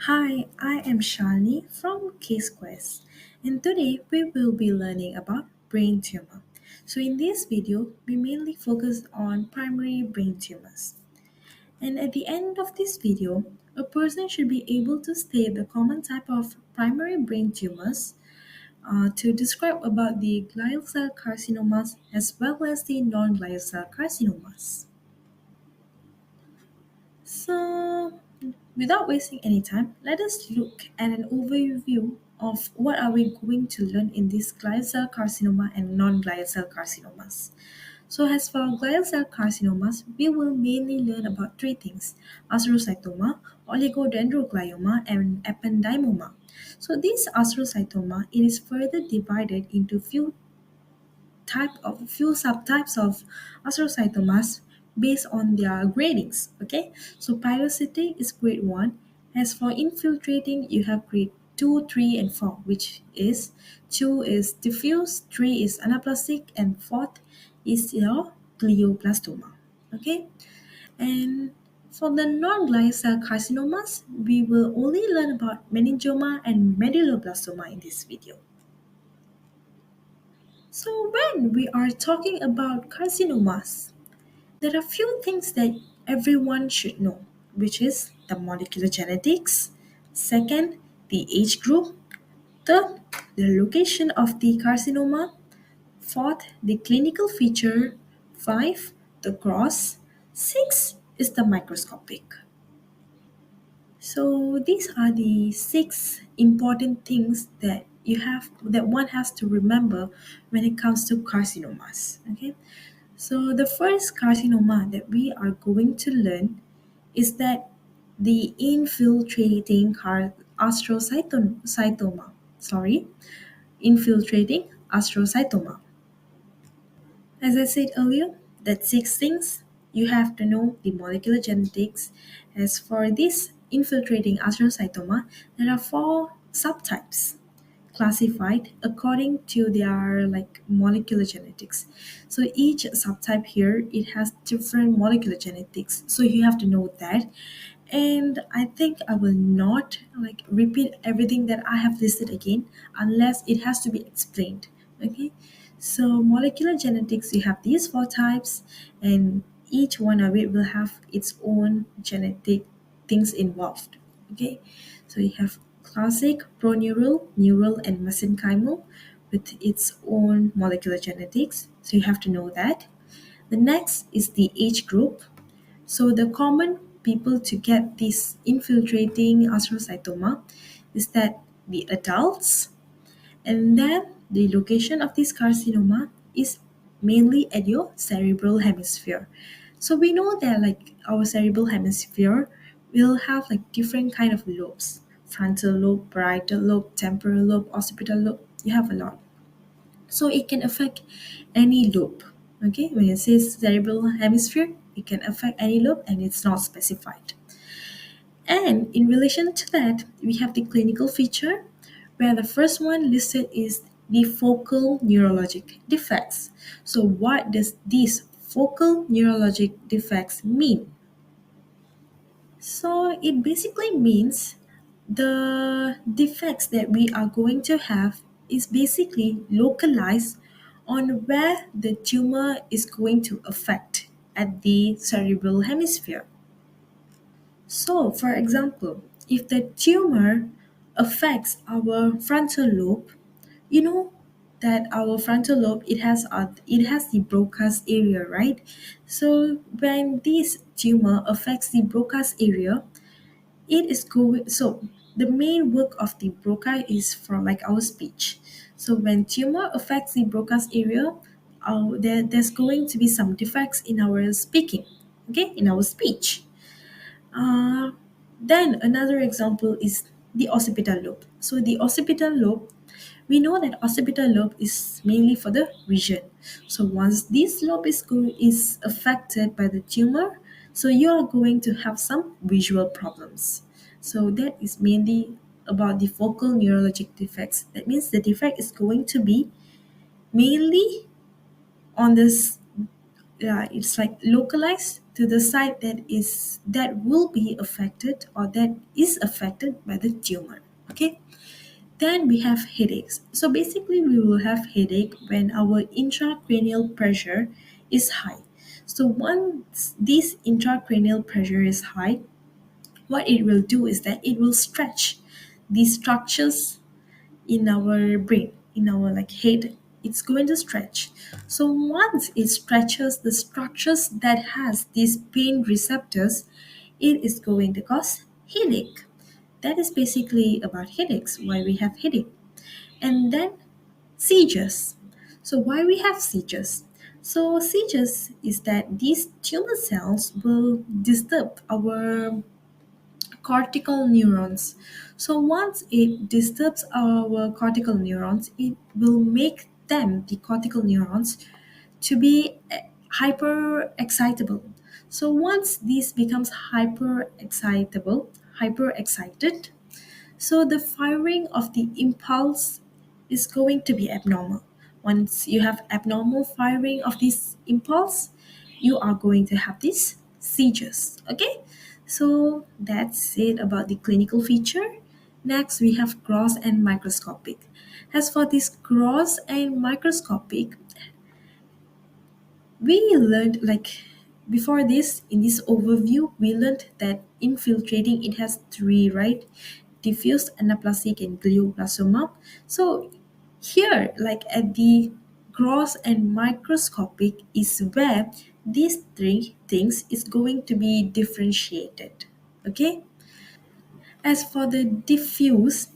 Hi, I am Shani from Case Quest, and today we will be learning about brain tumor. So in this video, we mainly focus on primary brain tumors. And at the end of this video, a person should be able to state the common type of primary brain tumors, to describe about the glial cell carcinomas as well as the non-glial cell carcinomas. So, without wasting any time, let us look at an overview of what are we going to learn in this glial cell carcinoma and non-glial cell carcinomas. So as for glial cell carcinomas, we will mainly learn about three things: astrocytoma, oligodendroglioma, and ependymoma. So this astrocytoma, it is further divided into few subtypes of astrocytomas based on their gradings. Okay, so pyrocytic is grade 1. As for infiltrating, you have grade 2, 3, and 4, which is 2 is diffuse, 3 is anaplastic, and 4th is your glioblastoma. Okay, and for the non-glial cell carcinomas, we will only learn about meningioma and medulloblastoma in this video. So, when we are talking about carcinomas, there are few things that everyone should know, which is the molecular genetics, second, the age group, third, the location of the carcinoma, fourth, the clinical feature, five, the gross, six is the microscopic. So these are the six important things that one has to remember when it comes to carcinomas. Okay, so the first carcinoma that we are going to learn is that the infiltrating astrocytoma. Sorry, infiltrating astrocytoma. As I said earlier, that six things you have to know the molecular genetics. As for this infiltrating astrocytoma, there are four subtypes classified according to their molecular genetics. So each subtype here it has different molecular genetics. So you have to know that. And I think I will not repeat everything that I have listed again unless it has to be explained. Okay. So molecular genetics, you have these four types, and each one of it will have its own genetic things involved. Okay. So you have classic proneural, neural, and mesenchymal with its own molecular genetics. So you have to know that. The next is the age group. So the common people to get this infiltrating astrocytoma is that the adults, and then the location of this carcinoma is mainly at your cerebral hemisphere. So we know that our cerebral hemisphere will have different kind of lobes: frontal lobe, parietal lobe, temporal lobe, occipital lobe. You have a lot. So it can affect any lobe. Okay, when it says cerebral hemisphere, it can affect any lobe and it's not specified. And in relation to that, we have the clinical feature, where the first one listed is the focal neurologic defects. So what does these focal neurologic defects mean? So it basically means the defects that we are going to have is basically localized on where the tumor is going to affect at the cerebral hemisphere. So, for example, if the tumor affects our frontal lobe, you know that our frontal lobe it has the broca's area, right? So when this tumor affects the broca's area, it is going so the main work of the broca is for our speech. So when tumor affects the broca's area, there's going to be some defects in our speaking, okay, in our speech. uh, then another example is the occipital lobe. So the occipital lobe, we know that occipital lobe is mainly for the vision. So once this lobe is affected by the tumor, so you are going to have some visual problems. So that is mainly about the focal neurologic defects. That means the defect is going to be mainly on this it's like localized to the site that will be affected or that is affected by the tumor. Okay, then we have headaches. So basically, we will have headache when our intracranial pressure is high. So once this intracranial pressure is high, what it will do is that it will stretch these structures in our brain, in our like head. It's going to stretch. So once it stretches the structures that has these pain receptors, it is going to cause headache. That is basically about headaches, why we have headache. And then seizures. So why we have seizures? So seizures is that these tumor cells will disturb our cortical neurons. So once it disturbs our cortical neurons, it will make them, the cortical neurons, to be hyper excitable. So once this becomes hyper excited, so the firing of the impulse is going to be abnormal. Once you have abnormal firing of this impulse, you are going to have these seizures. Okay? So that's it about the clinical feature. Next, we have gross and microscopic. As for this gross and microscopic, we learned like before this in this overview we learned that infiltrating it has three, right? Diffuse, anaplastic, and glioblastoma. So here, like at the gross and microscopic is where these three things is going to be differentiated. Okay, as for the diffuse,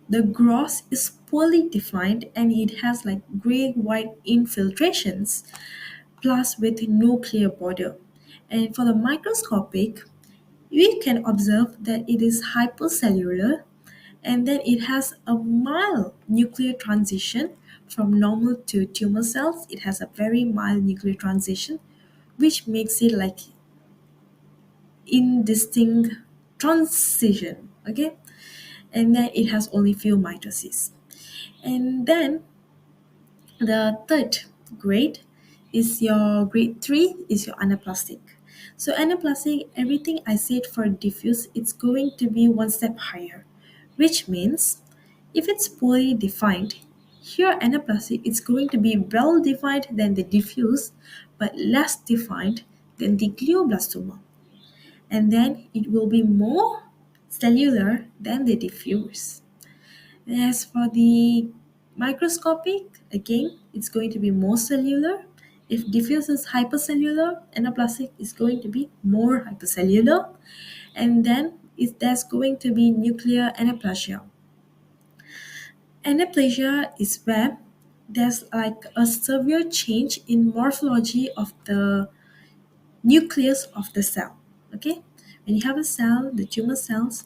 the gross is poorly defined and it has like gray white infiltrations plus with no clear border. And for the microscopic, we can observe that it is hypercellular and then it has a mild nuclear transition from normal to tumor cells. It has a very mild nuclear transition, which makes it like indistinct transition. Okay, and then it has only few mitosis. And then the third grade is your grade 3 is your anaplastic. So anaplastic, everything I said for diffuse, it's going to be one step higher, which means if it's poorly defined, here anaplastic it's going to be well defined than the diffuse, but less defined than the glioblastoma. And then it will be more cellular than the diffuse. As for the microscopic, again, it's going to be more cellular. If diffuse is hypercellular, anaplastic is going to be more hypercellular. And then there's going to be nuclear anaplasia. Anaplasia is where there's like a severe change in morphology of the nucleus of the cell. Okay? When you have a cell, the tumor cells,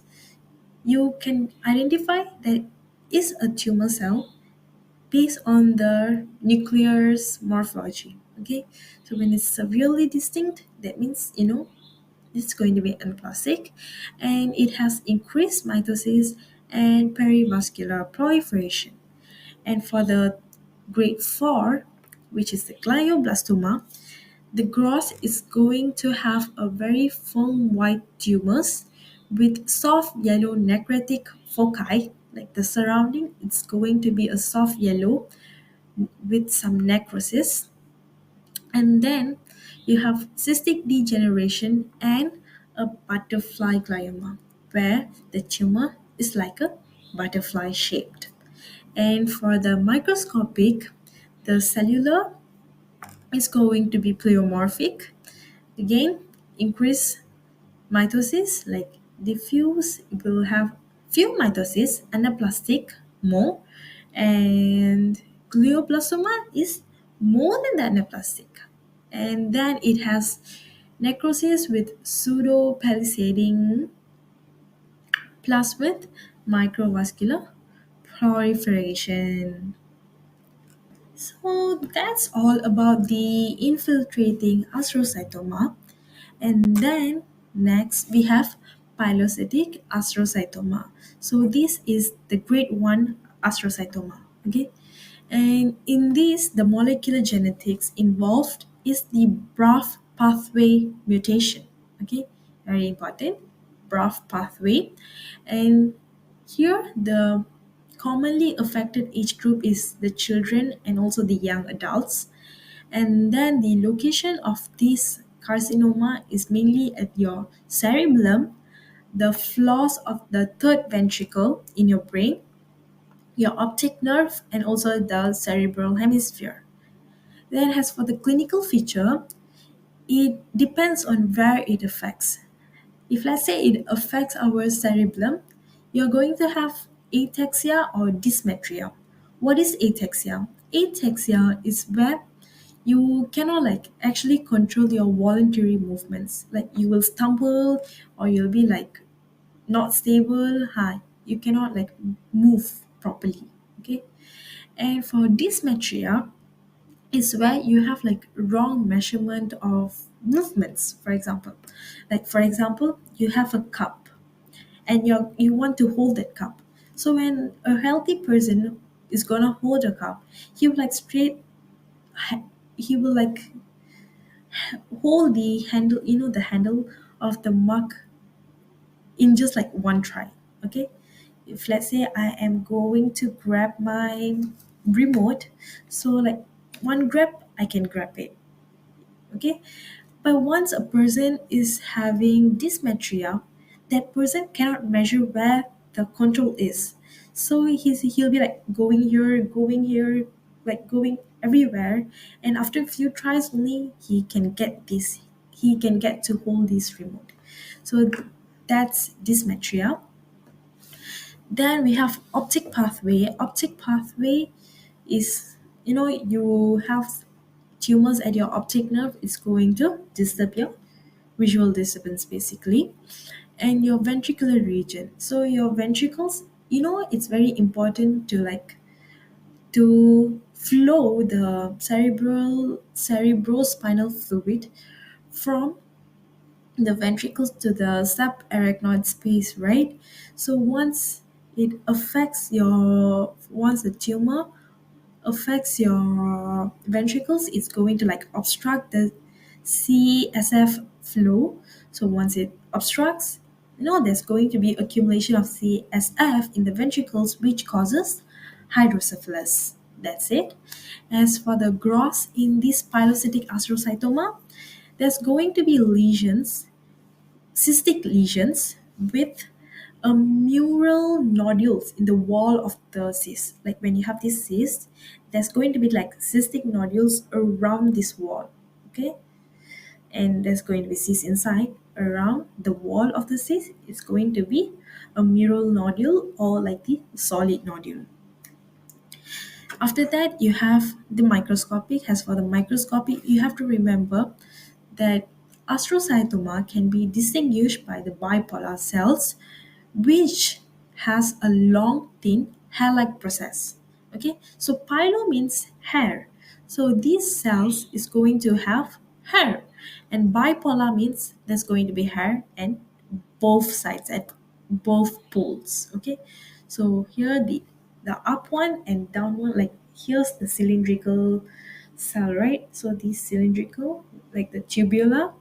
you can identify that is a tumor cell based on the nucleus morphology. Okay, so when it's severely distinct, that means it's going to be anaplastic, and it has increased mitosis and perivascular proliferation. And for the grade 4, which is the glioblastoma, the gross is going to have a very firm white tumors with soft yellow necrotic foci, like the surrounding, it's going to be a soft yellow with some necrosis. And then you have cystic degeneration and a butterfly glioma, where the tumor is like a butterfly shaped. And for the microscopic, the cellular is going to be pleomorphic. Again, increase mitosis like diffuse will have few mitosis, anaplastic more, and glioblastoma is more than the anaplastic. And then it has necrosis with pseudo palisading plus with microvascular proliferation. So that's all about the infiltrating astrocytoma. And then next we have pilocytic astrocytoma. So this is the grade 1 astrocytoma. Okay. And in this, the molecular genetics involved is the BRAF pathway mutation. Okay, very important. BRAF pathway. And here the commonly affected age group is the children and also the young adults. And then the location of this carcinoma is mainly at your cerebellum, the flaws of the third ventricle in your brain, your optic nerve, and also the cerebral hemisphere. Then, as for the clinical feature, it depends on where it affects. If let's say it affects our cerebellum, you're going to have ataxia or dysmetria. What is ataxia? Ataxia is where you cannot like actually control your voluntary movements. Like you will stumble or you'll be like not stable. Hi, you cannot like move properly. Okay. And for dysmetria, is where you have like wrong measurement of movements. For example, you have a cup and you want to hold that cup. So when a healthy person is gonna hold a cup, he will like straight he will like hold the handle, the handle of the mug in just like one try. Okay, if let's say I am going to grab my remote, so like one grab I can grab it. Okay, but once a person is having dysmetria, that person cannot measure where the control is. So he'll be like going here, like going everywhere, and after a few tries only he can get to hold this remote. So that's dysmetria. Then we have optic pathway. Optic pathway is, you have tumors at your optic nerve, is going to disturb your visual disturbance basically. And your ventricular region, so your ventricles, it's very important to like to flow the cerebrospinal fluid from the ventricles to the subarachnoid space, right? So once the tumor affects your ventricles, it's going to like obstruct the CSF flow. So once it obstructs, there's going to be accumulation of CSF in the ventricles, which causes hydrocephalus. That's it. As for the gross in this pilocytic astrocytoma, there's going to be cystic lesions with a mural nodules in the wall of the cyst. Like when you have this cyst, there's going to be like cystic nodules around this wall. Okay, and there's going to be cyst inside around the wall of the cyst. It's going to be a mural nodule or like the solid nodule. After that, you have the microscopic. As for the microscopic, you have to remember that astrocytoma can be distinguished by the bipolar cells, which has a long, thin, hair-like process. Okay, so pylo means hair. So these cells is going to have hair, and bipolar means there's going to be hair and both sides at both poles. Okay, so here the up one and down one, like here's the cylindrical cell, right? So these cylindrical, like the tubular.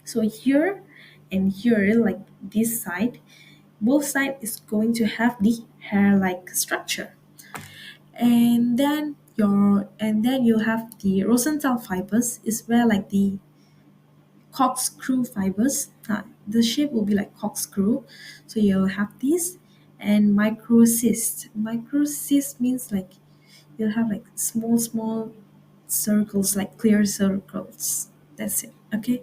So here and here, like this side, both side is going to have the hair-like structure. And then you have the Rosenthal fibers, is where like the corkscrew fibers. The shape will be like corkscrew. So you'll have these and microcyst. Microcyst means like you'll have like small circles, like clear circles. That's it. Okay.